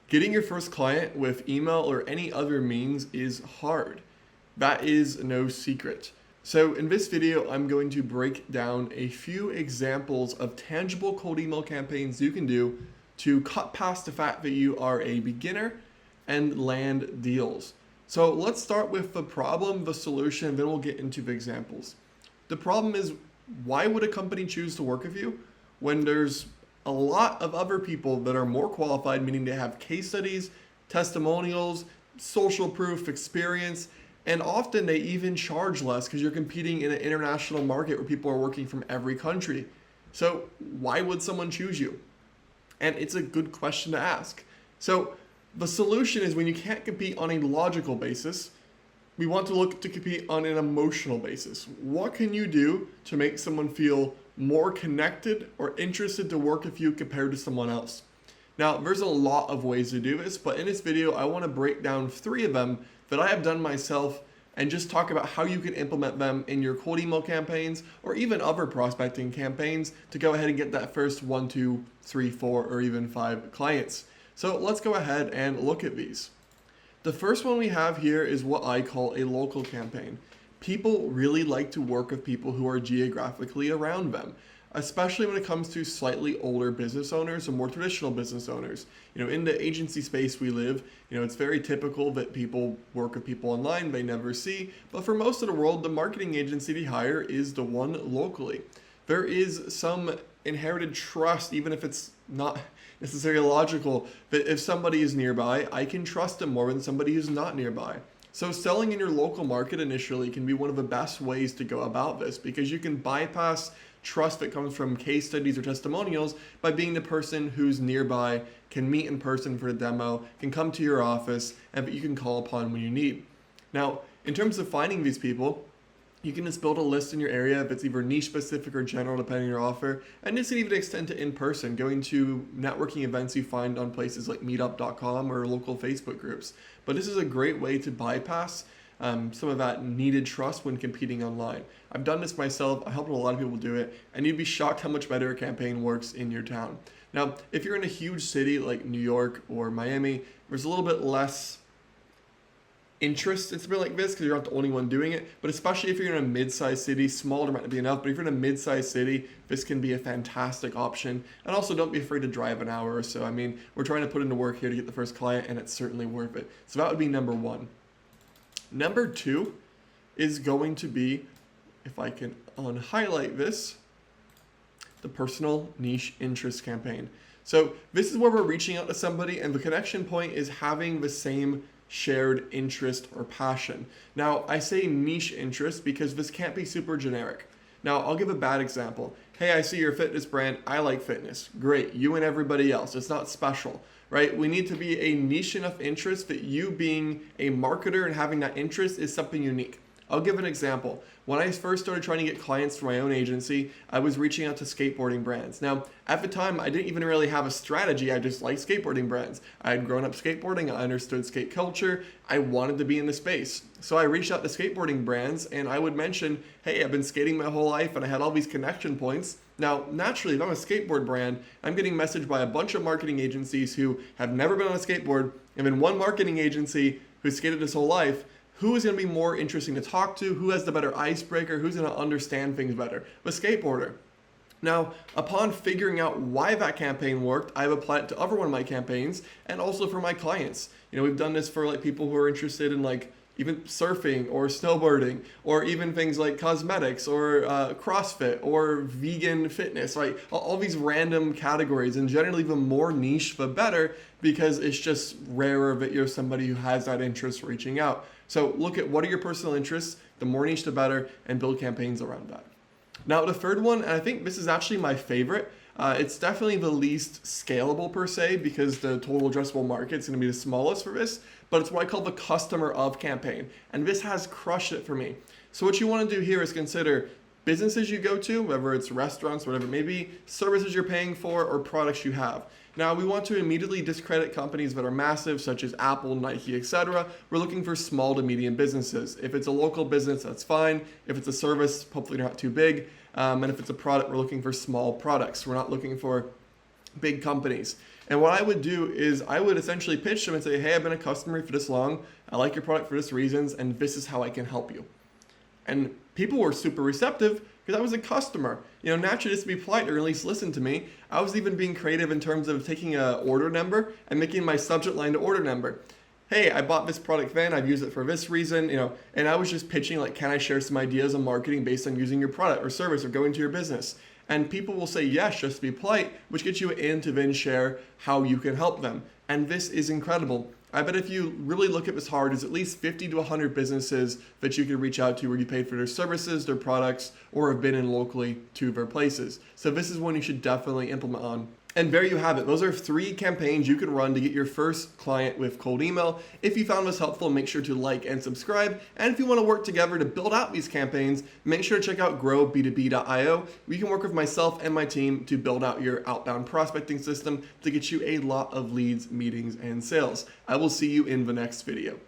Getting your first client with email or any other means is hard. That is no secret. So in this video, I'm going to break down a few examples of tangible cold email campaigns you can do to cut past the fact that you are a beginner and land deals. So let's start with the problem, the solution, then we'll get into the examples. The problem is, why would a company choose to work with you when there's a lot of other people that are more qualified, meaning they have case studies, testimonials, social proof, experience, and often they even charge less because you're competing in an international market where people are working from every country. So why would someone choose you? And it's a good question to ask. So the solution is, when you can't compete on a logical basis, we want to look to compete on an emotional basis. What can you do to make someone feel more connected or interested to work with you compared to someone else? Now, there's a lot of ways to do this, but in this video, I want to break down 3 of them that I have done myself and just talk about how you can implement them in your cold email campaigns or even other prospecting campaigns to go ahead and get that first 1, 2, 3, 4, or even 5 clients. So let's go ahead and look at these. The first one we have here is what I call a local campaign. People really like to work with people who are geographically around them, especially when it comes to slightly older business owners or more traditional business owners. In the agency space we live, it's very typical that people work with people online they never see, but for most of the world, the marketing agency they hire is the one locally. There is some inherited trust, even if it's not necessarily logical, that if somebody is nearby, I can trust them more than somebody who's not nearby. So selling in your local market initially can be one of the best ways to go about this, because you can bypass trust that comes from case studies or testimonials by being the person who's nearby, can meet in person for the demo, can come to your office, and that you can call upon when you need. Now, in terms of finding these people, you can just build a list in your area if it's either niche specific or general, depending on your offer. And this can even extend to in-person, going to networking events you find on places like meetup.com or local Facebook groups. But this is a great way to bypass some of that needed trust when competing online. I've done this myself. I helped a lot of people do it, and you'd be shocked how much better a campaign works in your town. Now, if you're in a huge city like New York or Miami, there's a little bit less interest in something like this because you're not the only one doing it. But especially if you're in a mid-sized city, smaller might not be enough, but if you're in a mid-sized city, this can be a fantastic option. And also, don't be afraid to drive an hour or so. I mean, we're trying to put into work here to get the first client, and it's certainly worth it. So that would be number 1. Number 2 is going to be, if I can unhighlight this, the personal niche interest campaign. So this is where we're reaching out to somebody, and the connection point is having the same shared interest or passion. Now, I say niche interest because this can't be super generic. Now, I'll give a bad example. Hey, I see your fitness brand. I like fitness. Great. You and everybody else. It's not special, right? We need to be a niche enough interest that you being a marketer and having that interest is something unique. I'll give an example. When I first started trying to get clients for my own agency, I was reaching out to skateboarding brands. Now, at the time, I didn't even really have a strategy. I just liked skateboarding brands. I had grown up skateboarding. I understood skate culture. I wanted to be in the space. So I reached out to skateboarding brands, and I would mention, hey, I've been skating my whole life, and I had all these connection points. Now, naturally, if I'm a skateboard brand, I'm getting messaged by a bunch of marketing agencies who have never been on a skateboard, and then one marketing agency who skated his whole life. Who is going to be more interesting to talk to? Who has the better icebreaker? Who's going to understand things better? The skateboarder. Now, upon figuring out why that campaign worked, I've applied it to other one of my campaigns and also for my clients. We've done this for like people who are interested in like even surfing or snowboarding, or even things like cosmetics or CrossFit or vegan fitness, right? All these random categories, and generally the more niche, the better, because it's just rarer that you're somebody who has that interest reaching out. So look at what are your personal interests, the more niche the better, and build campaigns around that. Now the third one, and I think this is actually my favorite, it's definitely the least scalable per se because the total addressable market is going to be the smallest for this, but it's what I call the customer of campaign. And this has crushed it for me. So what you want to do here is consider businesses you go to, whether it's restaurants, whatever it may be, services you're paying for, or products you have. Now, we want to immediately discredit companies that are massive, such as Apple, Nike, etc. We're looking for small to medium businesses. If it's a local business, that's fine. If it's a service, hopefully not too big. And if it's a product, we're looking for small products. We're not looking for big companies. And what I would do is I would essentially pitch them and say, hey, I've been a customer for this long. I like your product for this reasons, and this is how I can help you. And people were super receptive because I was a customer. Naturally, just to be polite or at least listen to me. I was even being creative in terms of taking an order number and making my subject line to order number. Hey, I bought this product then, I've used it for this reason, and I was just pitching like, can I share some ideas on marketing based on using your product or service or going to your business? And people will say yes, just to be polite, which gets you in to then share how you can help them. And this is incredible. I bet if you really look at this hard, there's at least 50 to 100 businesses that you can reach out to where you paid for their services, their products, or have been in locally to their places. So this is one you should definitely implement on. And there you have it. Those are 3 campaigns you can run to get your first client with cold email. If you found this helpful, make sure to like and subscribe. And if you want to work together to build out these campaigns, make sure to check out growb2b.io. We can work with myself and my team to build out your outbound prospecting system to get you a lot of leads, meetings, and sales. I will see you in the next video.